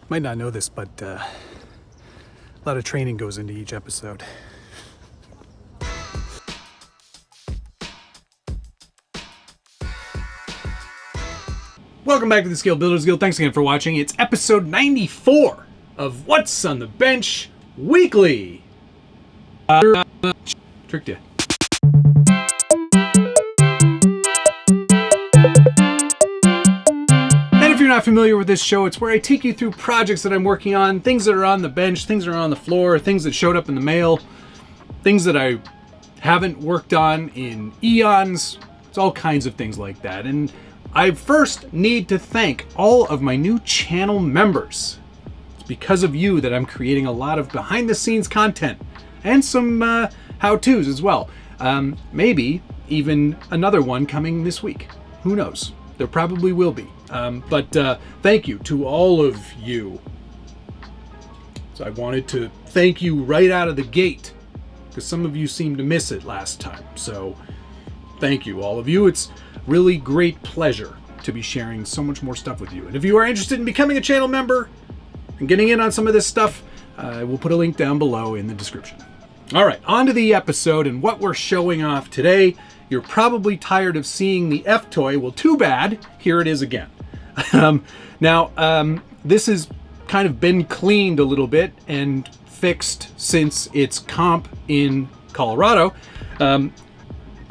Might not know this, but a lot of training goes into each episode. Welcome back to the Scale Builders Guild. Thanks again for watching. It's episode 94 of What's on the Bench Weekly. Tricked you. And if you're not familiar with this show, it's where I take you through projects that I'm working on, things that are on the bench, things that are on the floor, things that showed up in the mail, things that I haven't worked on in eons. It's all kinds of things like that. And I first need to thank all of my new channel members. It's because of you that I'm creating a lot of behind-the-scenes content and some how-tos as well. Maybe even another one coming this week. Who knows? There probably will be. But thank you to all of you. So I wanted to thank you right out of the gate, because some of you seemed to miss it last time. So thank you, all of you. It's really great pleasure to be sharing so much more stuff with you. And if you are interested in becoming a channel member and getting in on some of this stuff, I will put a link down below in the description. All right, on to the episode and what we're showing off today. You're probably tired of seeing the Ftoy. Well, too bad. Here it is again. This has kind of been cleaned a little bit and fixed since its comp in Colorado.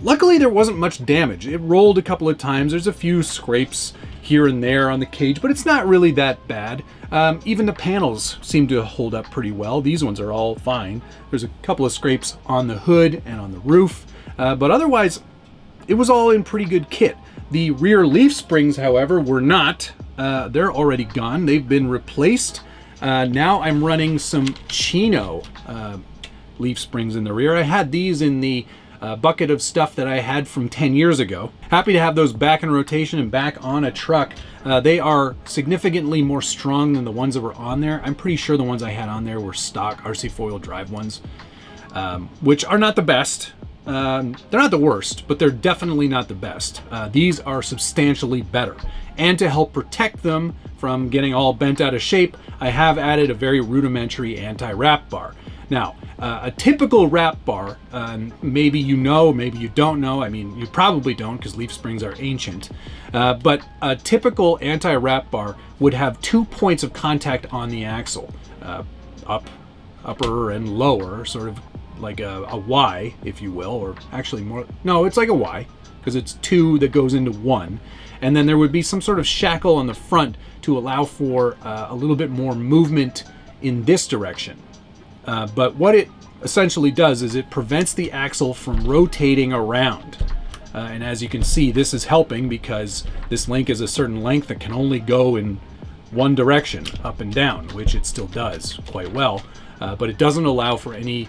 Luckily, there wasn't much damage. It rolled a couple of times. There's a few scrapes here and there on the cage, but it's not really that bad. Even the panels seem to hold up pretty well. These ones are all fine. There's a couple of scrapes on the hood and on the roof, but otherwise, it was all in pretty good kit. The rear leaf springs, however, were not. They're already gone. They've been replaced. Now I'm running some Chino leaf springs in the rear. I had these in the bucket of stuff that I had from 10 years ago. Happy to have those back in rotation and back on a truck. They are significantly more strong than the ones that were on there. I'm pretty sure the ones I had on there were stock RC four-wheel drive ones, which are not the best. They're not the worst, but they're definitely not the best. These are substantially better. And to help protect them from getting all bent out of shape, I have added a very rudimentary anti-wrap bar. Now, a typical wrap bar, maybe you know, maybe you don't know. I mean, you probably don't because leaf springs are ancient. But a typical anti-wrap bar would have 2 points of contact on the axle, upper and lower, sort of like a Y, if you will, or actually more. No, it's like a Y because it's 2 that goes into 1. And then there would be some sort of shackle on the front to allow for a little bit more movement in this direction. But what it essentially does is it prevents the axle from rotating around. And as you can see, this is helping because this link is a certain length that can only go in one direction, up and down, which it still does quite well. But it doesn't allow for any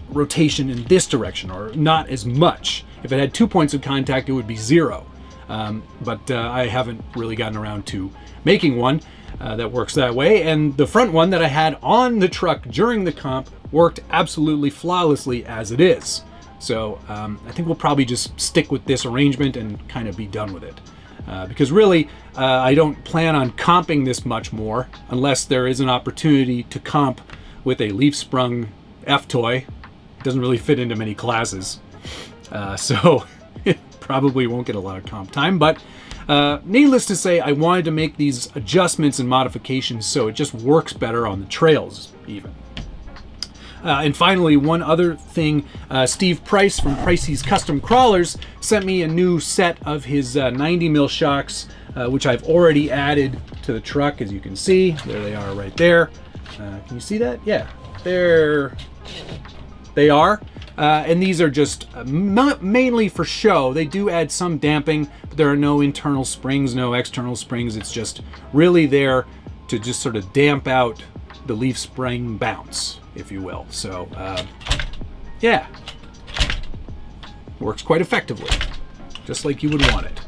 rotation in this direction, or not as much. If it had 2 points of contact, it would be 0. But I haven't really gotten around to making one that works that way, and the front one that I had on the truck during the comp worked absolutely flawlessly as it is. So I think we'll probably just stick with this arrangement and kind of be done with it. Because really, I don't plan on comping this much more unless there is an opportunity to comp with a leaf sprung Ftoy. It doesn't really fit into many classes. So it probably won't get a lot of comp time, but needless to say, I wanted to make these adjustments and modifications so it just works better on the trails even. And finally, one other thing, Steve Price from Pricey's Custom Crawlers sent me a new set of his 90 mil shocks, which I've already added to the truck, as you can see. There they are right there. Can you see that? Yeah, there they are. And these are just mainly for show. They do add some damping, but there are no internal springs, no external springs. It's just really there to just sort of damp out the leaf spring bounce, if you will. So, yeah, works quite effectively, just like you would want it.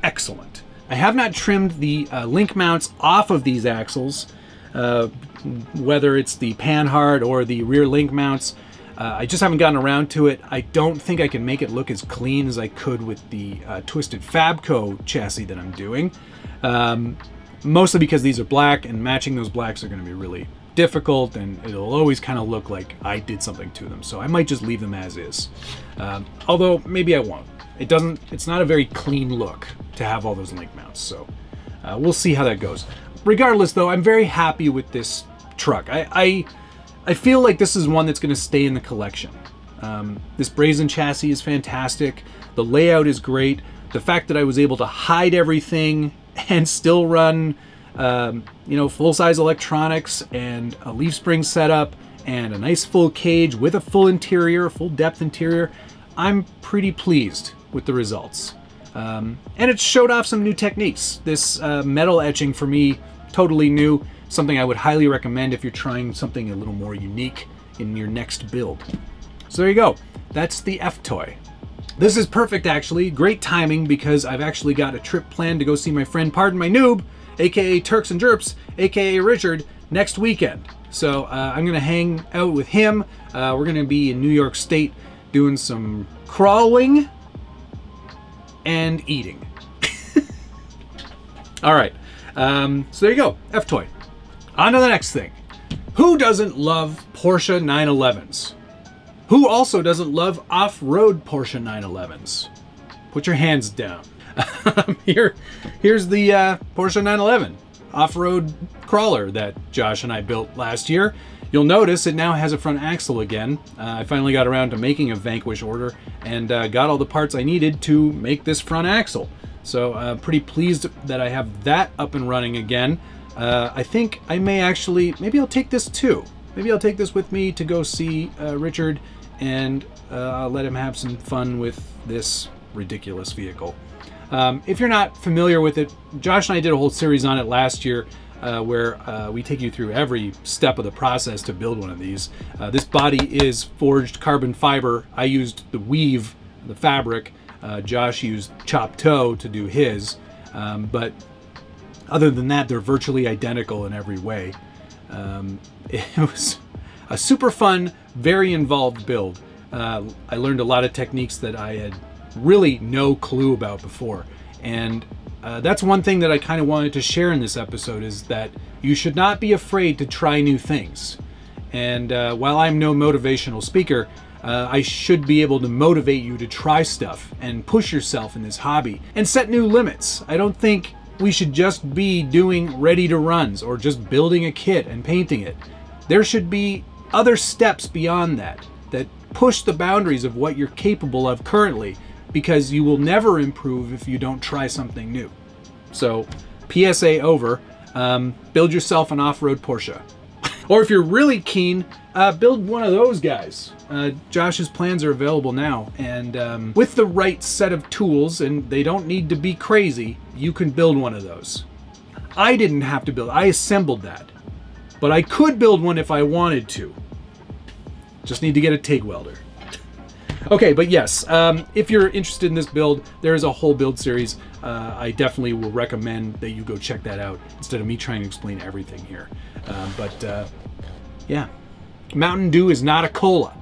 Excellent. I have not trimmed the link mounts off of these axles, whether it's the panhard or the rear link mounts. I just haven't gotten around to it. I don't think I can make it look as clean as I could with the Twisted Fabco chassis that I'm doing. mostly because these are black, and matching those blacks are going to be really difficult, and it'll always kind of look like I did something to them. So I might just leave them as is. Although maybe I won't. It's not a very clean look to have all those link mounts. So we'll see how that goes. Regardless though, I'm very happy with this truck. I feel like this is one that's going to stay in the collection. This brazen chassis is fantastic. The layout is great. The fact that I was able to hide everything and still run, full-size electronics and a leaf spring setup and a nice full cage with a full interior, full depth interior, I'm pretty pleased with the results. And it showed off some new techniques. This metal etching for me, totally new. Something I would highly recommend if you're trying something a little more unique in your next build. So there you go. That's the Ftoy. This is perfect, actually. Great timing, because I've actually got a trip planned to go see my friend Pardon My Noob, aka Turks and Jerps, aka Richard, next weekend. So I'm going to hang out with him. We're going to be in New York State doing some crawling and eating. All right. So there you go. Ftoy. On to the next thing. Who doesn't love Porsche 911s? Who also doesn't love off-road Porsche 911s? Put your hands down. Here's the Porsche 911 off-road crawler that Josh and I built last year. You'll notice it now has a front axle again. I finally got around to making a Vanquish order and got all the parts I needed to make this front axle. So pretty pleased that I have that up and running again. I think I may actually, maybe I'll take this too. Maybe I'll take this with me to go see Richard, and I'll let him have some fun with this ridiculous vehicle. If you're not familiar with it, Josh and I did a whole series on it last year where we take you through every step of the process to build one of these. This body is forged carbon fiber. I used the weave, the fabric. Josh used chopped toe to do his. But other than that, they're virtually identical in every way. It was a super fun, very involved build. I learned a lot of techniques that I had really no clue about before. And that's one thing that I kind of wanted to share in this episode, is that you should not be afraid to try new things. And while I'm no motivational speaker, I should be able to motivate you to try stuff and push yourself in this hobby and set new limits. I don't think we should just be doing ready to runs or just building a kit and painting it. There should be other steps beyond that push the boundaries of what you're capable of currently, because you will never improve if you don't try something new. So, PSA over, build yourself an off-road Porsche. Or if you're really keen, build one of those guys. Josh's plans are available now, and with the right set of tools, and they don't need to be crazy, you can build one of those. I didn't have to build, I assembled that. But I could build one if I wanted to. Just need to get a TIG welder. Okay, but yes, if you're interested in this build, there is a whole build series. I definitely will recommend that you go check that out instead of me trying to explain everything here. Yeah, Mountain Dew is not a cola.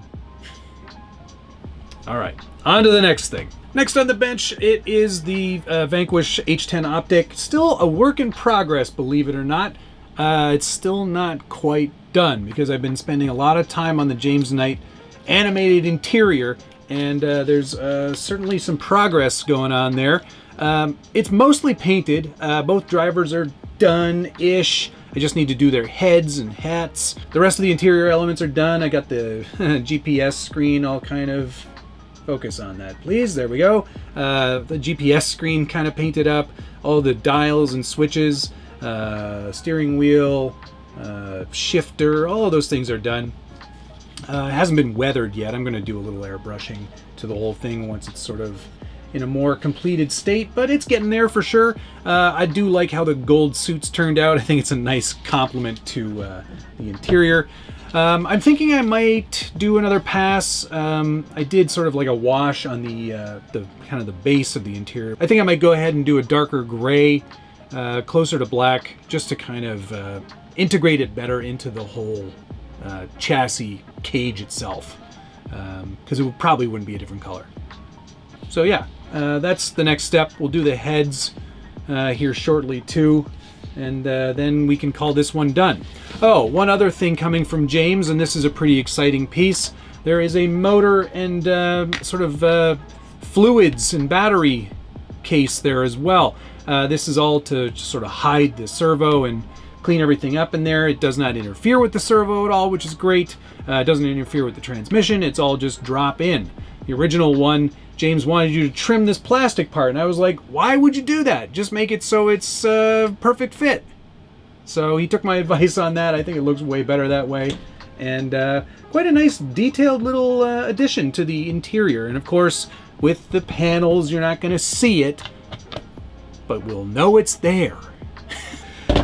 All right, on to the next thing. Next on the bench, it is the Vanquish H10 Optic. Still a work in progress, believe it or not. It's still not quite done because I've been spending a lot of time on the James Knight animated interior, and there's certainly some progress going on there. It's mostly painted. Both drivers are done-ish. I just need to do their heads and hats. The rest of the interior elements are done. I got the GPS screen all kind of... Focus on that, please. There we go. The GPS screen kind of painted up. All the dials and switches, steering wheel, shifter, all of those things are done. It hasn't been weathered yet. I'm going to do a little airbrushing to the whole thing once it's sort of in a more completed state, but it's getting there for sure. I do like how the gold suits turned out. I think it's a nice compliment to the interior. I'm thinking I might do another pass. I did sort of like a wash on the kind of the base of the interior. I think I might go ahead and do a darker gray, closer to black, just to kind of integrate it better into the whole chassis cage itself, because it probably wouldn't be a different color. So yeah, that's the next step. We'll do the heads here shortly too, and then we can call this one done. Oh, one other thing coming from James, and this is a pretty exciting piece. There is a motor and sort of fluids and battery case there as well. This is all to just sort of hide the servo and clean everything up in there. It does not interfere with the servo at all, which is great. It doesn't interfere with the transmission. It's all just drop in. The original one, James wanted you to trim this plastic part, and I was like, why would you do that? Just make it so it's perfect fit. So he took my advice on that. I think it looks way better that way. And quite a nice detailed little addition to the interior. And of course, with the panels, you're not going to see it, but we'll know it's there.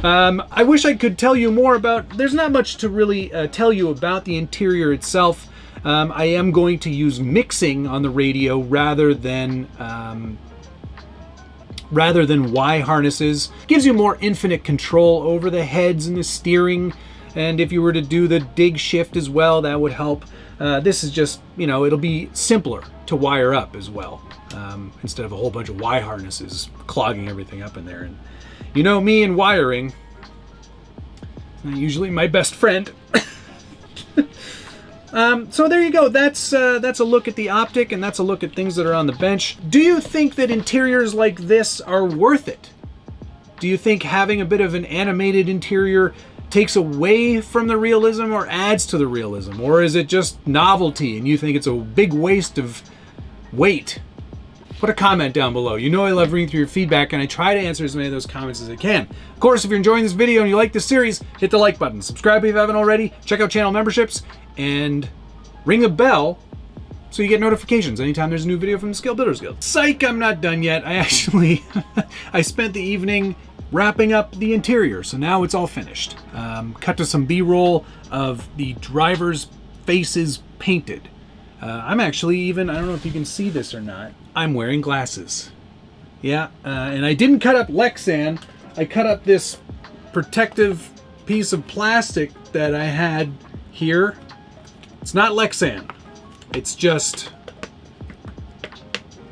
I wish I could tell you more about, there's not much to really tell you about the interior itself. I am going to use mixing on the radio rather than Y harnesses. Gives you more infinite control over the heads and the steering. And if you were to do the dig shift as well, that would help. This is just, you know, it'll be simpler to wire up as well, instead of a whole bunch of Y harnesses clogging everything up in there. And you know me and wiring, not usually my best friend. So there you go. That's a look at the Optic, and that's a look at things that are on the bench. Do you think that interiors like this are worth it? Do you think having a bit of an animated interior takes away from the realism or adds to the realism? Or is it just novelty and you think it's a big waste of weight? Put a comment down below. You know I love reading through your feedback, and I try to answer as many of those comments as I can. Of course, if you're enjoying this video and you like this series, hit the like button. Subscribe if you haven't already. Check out channel memberships and ring the bell so you get notifications anytime there's a new video from the Scale Builders Guild. Psych, I'm not done yet. I actually, I spent the evening wrapping up the interior, so now it's all finished. Cut to some B-roll of the driver's faces painted. I'm actually even, I don't know if you can see this or not, I'm wearing glasses. Yeah, and I didn't cut up Lexan. I cut up this protective piece of plastic that I had here. It's not Lexan. It's just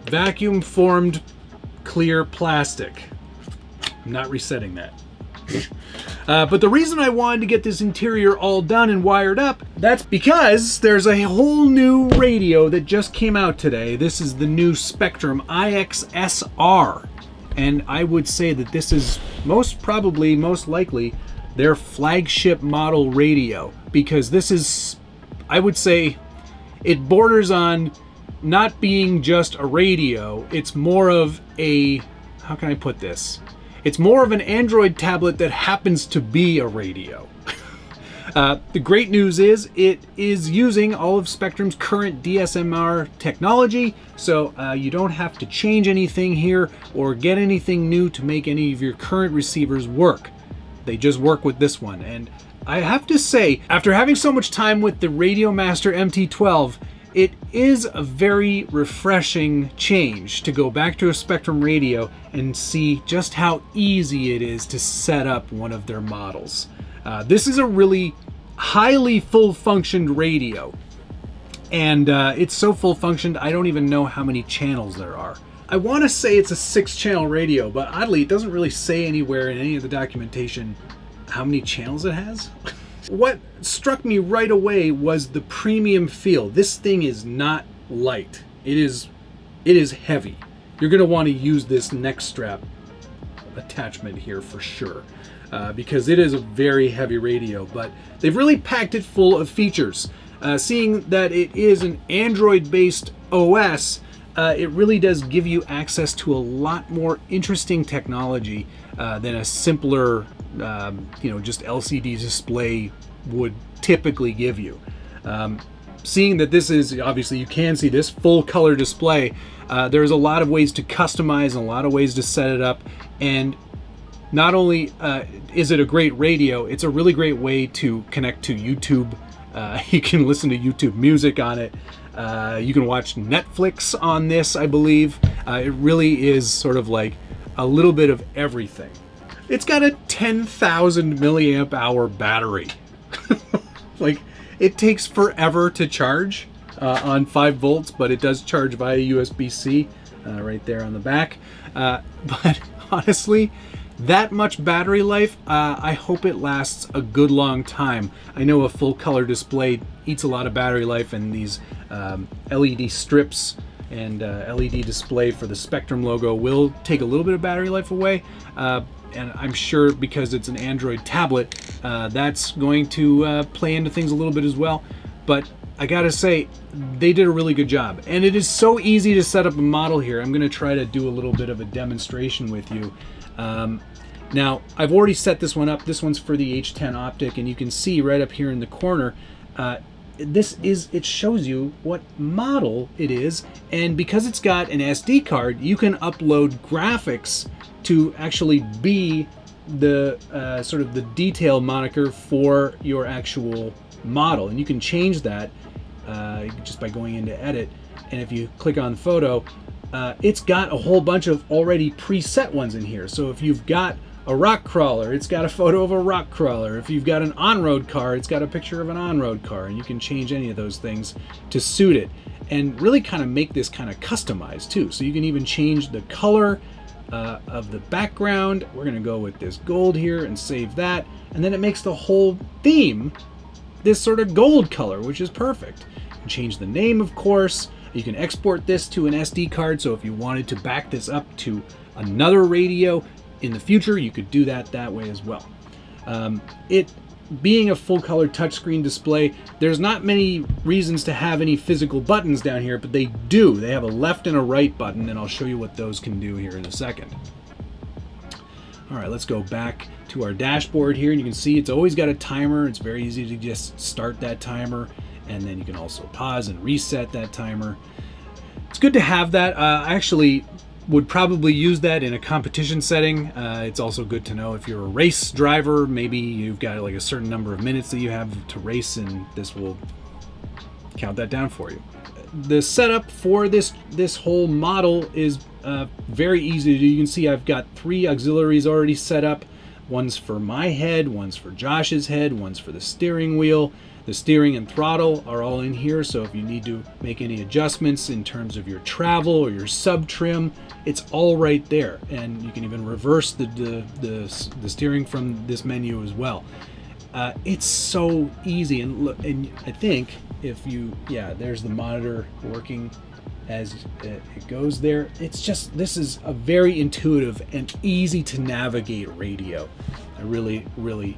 vacuum formed clear plastic. I'm not resetting that. But the reason I wanted to get this interior all done and wired up, that's because there's a whole new radio that just came out today. This is the new Spektrum iXSR. And I would say that this is most likely, their flagship model radio. Because this is, I would say, it borders on not being just a radio. It's more of a, how can I put this? It's more of an Android tablet that happens to be a radio. The great news is it is using all of Spektrum's current DSMR technology, so you don't have to change anything here or get anything new to make any of your current receivers work. They just work with this one. And I have to say, after having so much time with the Radiomaster MT12, it is a very refreshing change to go back to a Spektrum radio and see just how easy it is to set up one of their models. This is a really highly full-functioned radio, and it's so full-functioned I don't even know how many channels there are. I want to say it's a 6-channel radio, but oddly it doesn't really say anywhere in any of the documentation how many channels it has. What struck me right away was the premium feel. This thing is not light. It is heavy. You're going to want to use this neck strap attachment here for sure, because it is a very heavy radio, but they've really packed it full of features. Seeing that it is an Android-based OS, it really does give you access to a lot more interesting technology than a simpler just LCD display would typically give you. Seeing that this is, obviously you can see this full color display, there's a lot of ways to customize and a lot of ways to set it up. And not only is it a great radio, it's a really great way to connect to YouTube. You can listen to YouTube music on it. You can watch Netflix on this, I believe. It really is sort of like a little bit of everything. It's got a 10,000 milliamp hour battery. Like, it takes forever to charge on 5 volts, but it does charge via USB-C right there on the back. But honestly, that much battery life, I hope it lasts a good long time. I know a full color display eats a lot of battery life, and these LED strips and LED display for the Spektrum logo will take a little bit of battery life away. And I'm sure because it's an Android tablet, that's going to play into things a little bit as well. But I gotta say, they did a really good job. And it is so easy to set up a model here. I'm gonna try to do a little bit of a demonstration with you. Now, I've already set this one up. This one's for the H10 Optic, and you can see right up here in the corner, it shows you what model it is. And because it's got an SD card, you can upload graphics to actually be the sort of the detail moniker for your actual model. And you can change that just by going into edit. And if you click on photo, it's got a whole bunch of already preset ones in here. So if you've got a rock crawler, it's got a photo of a rock crawler. If you've got an on-road car, it's got a picture of an on-road car, and you can change any of those things to suit it and really kind of make this kind of customized too. So you can even change the color of the background. We're gonna go with this gold here and save that, and then it makes the whole theme this sort of gold color, which is perfect. You can change the name, of course. You can export this to an SD card, so if you wanted to back this up to another radio in the future, you could do that way as well. It being a full color touchscreen display, there's not many reasons to have any physical buttons down here, but they do. They have a left and a right button, and I'll show you what those can do here in a second. All right, let's go back to our dashboard here, and you can see it's always got a timer. It's very easy to just start that timer, and then you can also pause and reset that timer. It's good to have that. I actually would probably use that in a competition setting. It's also good to know if you're a race driver, maybe you've got like a certain number of minutes that you have to race, and this will count that down for you. The setup for this whole model is very easy to do. You can see I've got 3 auxiliaries already set up. One's for my head, one's for Josh's head, one's for the steering wheel. The steering and throttle are all in here, so if you need to make any adjustments in terms of your travel or your sub trim, it's all right there. And you can even reverse the steering from this menu as well. It's so easy, and look, and I think if you, there's the monitor working as it goes there. It's just, this is a very intuitive and easy to navigate radio. I really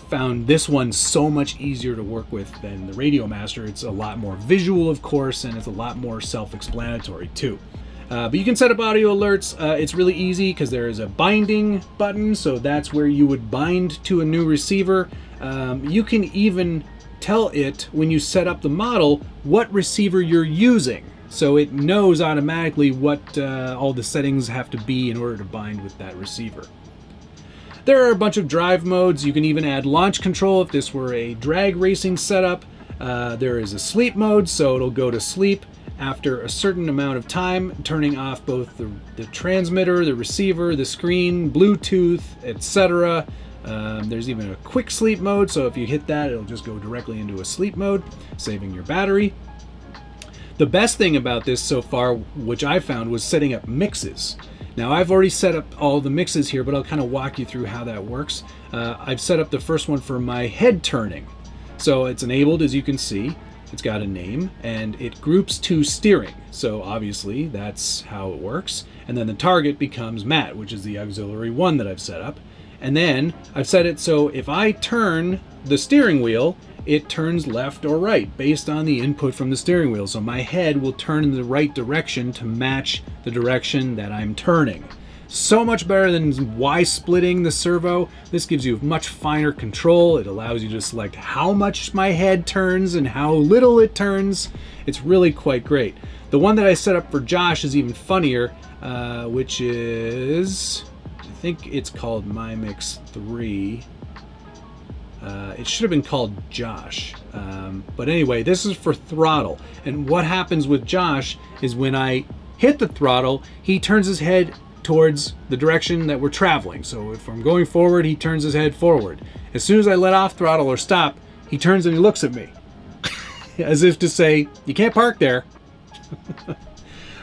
found this one so much easier to work with than the Radio Master. It's a lot more visual, of course, and it's a lot more self-explanatory too. But you can set up audio alerts. It's really easy because there is a binding button, so that's where you would bind to a new receiver. You can even tell it when you set up the model what receiver you're using, so it knows automatically what all the settings have to be in order to bind with that receiver. There are a bunch of drive modes. You can even add launch control if this were a drag racing setup. There is a sleep mode, so it'll go to sleep after a certain amount of time, turning off both the transmitter, the receiver, the screen, Bluetooth, etc. There's even a quick sleep mode, so if you hit that, it'll just go directly into a sleep mode, saving your battery. The best thing about this so far, which I found, was setting up mixes. Now, I've already set up all the mixes here, but I'll kind of walk you through how that works. I've set up the first one for my head turning. So it's enabled, as you can see. It's got a name, and it groups to steering. So obviously, that's how it works. And then the target becomes Matt, which is the auxiliary 1 that I've set up. And then I've set it so if I turn the steering wheel, it turns left or right based on the input from the steering wheel. So my head will turn in the right direction to match the direction that I'm turning. So much better than Y-splitting the servo. This gives you much finer control. It allows you to select how much my head turns and how little it turns. It's really quite great. The one that I set up for Josh is even funnier, which is, I think it's called MyMix 3. It should have been called Josh. But anyway, this is for throttle. And what happens with Josh is when I hit the throttle, he turns his head towards the direction that we're traveling. So if I'm going forward, he turns his head forward. As soon as I let off throttle or stop, he turns and he looks at me. As if to say, you can't park there.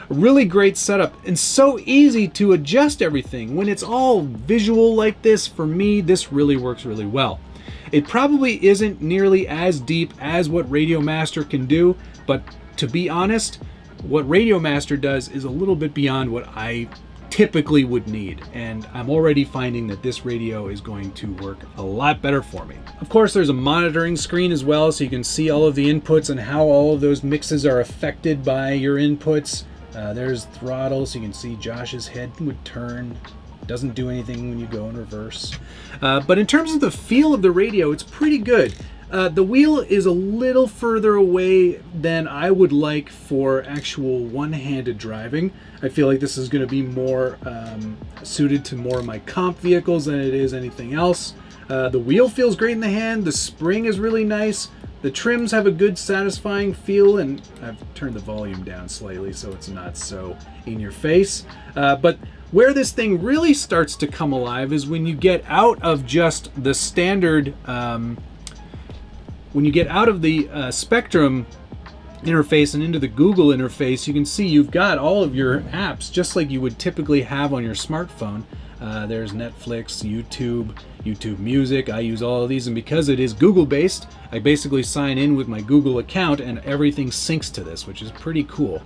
really great setup and so easy to adjust everything. When it's all visual like this, for me, this really works really well. It probably isn't nearly as deep as what Radiomaster can do, but to be honest, what Radiomaster does is a little bit beyond what I typically would need, and I'm already finding that this radio is going to work a lot better for me. Of course, there's a monitoring screen as well, so you can see all of the inputs and how all of those mixes are affected by your inputs. There's throttle, so you can see Josh's head would turn. Doesn't do anything when you go in reverse. But in terms of the feel of the radio, it's pretty good. The wheel is a little further away than I would like for actual one-handed driving. I feel like this is going to be more suited to more of my comp vehicles than it is anything else. The wheel feels great in the hand. The spring is really nice. The trims have a good satisfying feel, and I've turned the volume down slightly so it's not so in your face. But where this thing really starts to come alive is when you get out of just the standard when you get out of the Spektrum interface and into the Google interface, you can see you've got all of your apps just like you would typically have on your smartphone. There's Netflix, YouTube Music. I use all of these, and because it is Google based, I basically sign in with my Google account and everything syncs to this, which is pretty cool.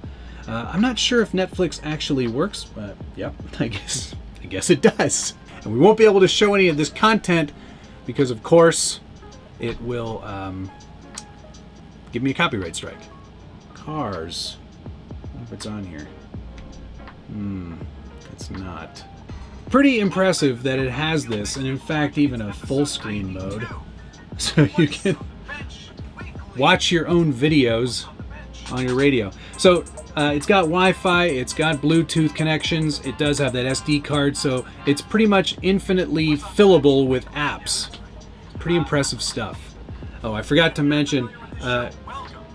I'm not sure if Netflix actually works, but yep, I guess it does. And we won't be able to show any of this content because, of course, it will give me a copyright strike. Cars. I wonder if it's on here. It's not. Pretty impressive that it has this, and in fact even a full screen mode. So you can watch your own videos on your radio. So it's got Wi-Fi, it's got Bluetooth connections, it does have that SD card, so it's pretty much infinitely fillable with apps. Pretty impressive stuff. Oh, I forgot to mention,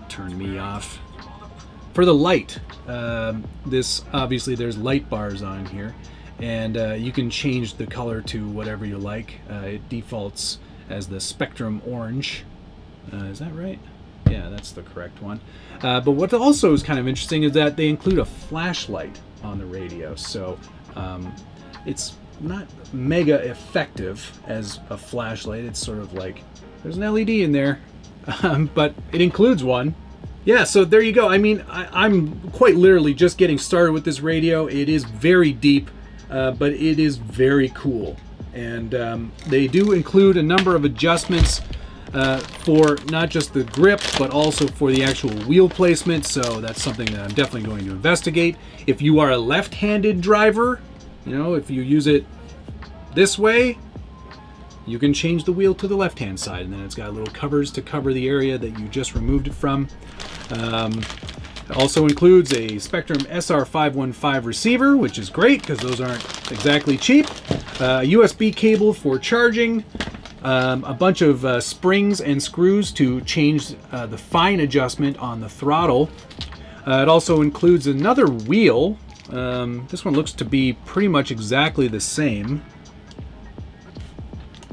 turn me off. For the light, this obviously there's light bars on here, and you can change the color to whatever you like. It defaults as the Spektrum orange. Is that right? Yeah, that's the correct one. But what also is kind of interesting is that they include a flashlight on the radio, so it's not mega effective as a flashlight. It's sort of like there's an LED in there, but it includes one. Yeah, so there you go. I mean, I'm quite literally just getting started with this radio. It is very deep, but it is very cool. And they do include a number of adjustments for not just the grip, but also for the actual wheel placement. So that's something that I'm definitely going to investigate. If you are a left-handed driver, you know, if you use it this way, you can change the wheel to the left-hand side, and then it's got little covers to cover the area that you just removed it from. It also includes a Spektrum SR515 receiver, which is great because those aren't exactly cheap. A USB cable for charging. A bunch of springs and screws to change the fine adjustment on the throttle. It also includes another wheel. This one looks to be pretty much exactly the same.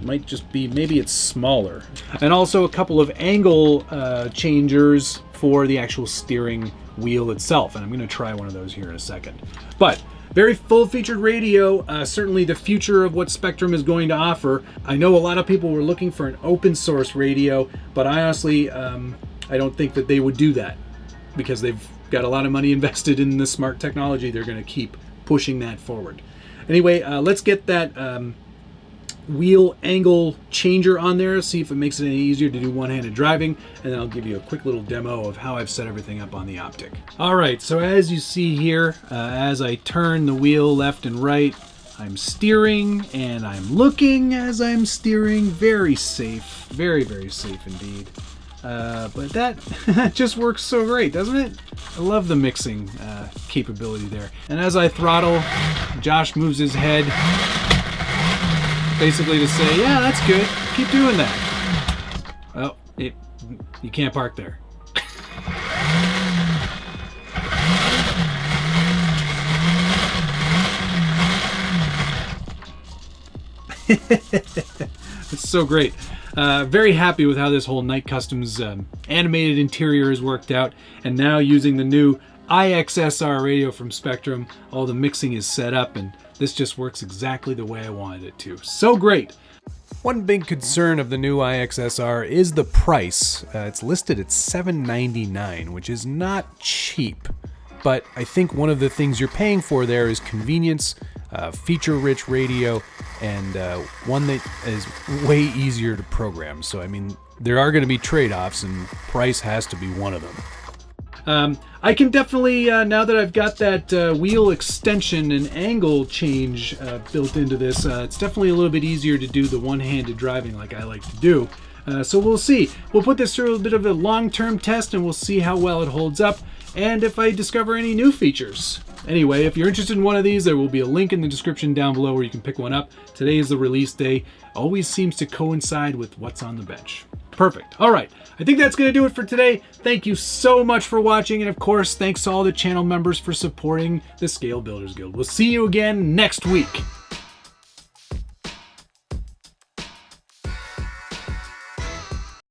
Might just be, maybe it's smaller. And also a couple of angle changers for the actual steering wheel itself. And I'm going to try one of those here in a second. But very full-featured radio, certainly the future of what Spektrum is going to offer. I know a lot of people were looking for an open-source radio, but I honestly, I don't think that they would do that because they've got a lot of money invested in the smart technology. They're going to keep pushing that forward. Anyway, let's get that wheel angle changer on there, see if it makes it any easier to do one-handed driving, and then I'll give you a quick little demo of how I've set everything up on the Optic. Alright, so as you see here, as I turn the wheel left and right, I'm steering and I'm looking as I'm steering. Very safe, very, very safe indeed. But that just works so great, doesn't it? I love the mixing capability there. And as I throttle, Josh moves his head basically to say, yeah, that's good, keep doing that. Well, you can't park there. It's so great. Very happy with how this whole Night Customs animated interior has worked out, and now using the new iXSR radio from Spektrum. All the mixing is set up, and this just works exactly the way I wanted it to. So great! One big concern of the new iXSR is the price. It's listed at $799, which is not cheap. But I think one of the things you're paying for there is convenience, feature-rich radio, and one that is way easier to program. So, I mean, there are going to be trade-offs, and price has to be one of them. I can definitely, now that I've got that wheel extension and angle change built into this, it's definitely a little bit easier to do the one-handed driving like I like to do. So we'll see. We'll put this through a bit of a long-term test, and we'll see how well it holds up, and if I discover any new features. Anyway, if you're interested in one of these, there will be a link in the description down below where you can pick one up. Today is the release day. Always seems to coincide with what's on the bench. Perfect. All right. I think that's going to do it for today. Thank you so much for watching. And of course, thanks to all the channel members for supporting the Scale Builders Guild. We'll see you again next week.